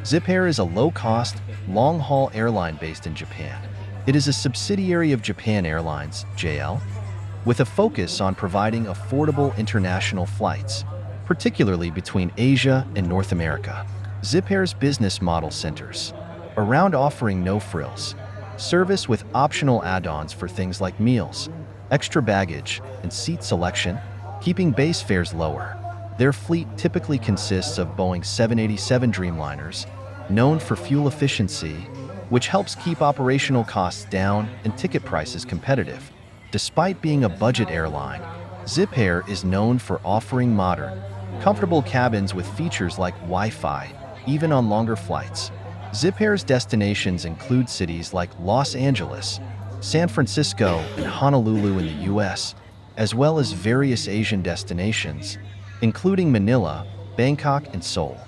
Zipair is a low-cost, long-haul airline based in Japan. It is a subsidiary of Japan Airlines, JL, with a focus on providing affordable international flights, particularly between Asia and North America. Zipair's business model centers around offering no-frills service with optional add-ons for things like meals, extra baggage, and seat selection, keeping base fares lower. Their fleet typically consists of Boeing 787 Dreamliners, known for fuel efficiency, which helps keep operational costs down and ticket prices competitive. Despite being a budget airline, Zipair is known for offering modern, comfortable cabins with features like Wi-Fi, even on longer flights. Zipair's destinations include cities like Los Angeles, San Francisco, and Honolulu in the US, as well as various Asian destinations, including Manila, Bangkok, and Seoul.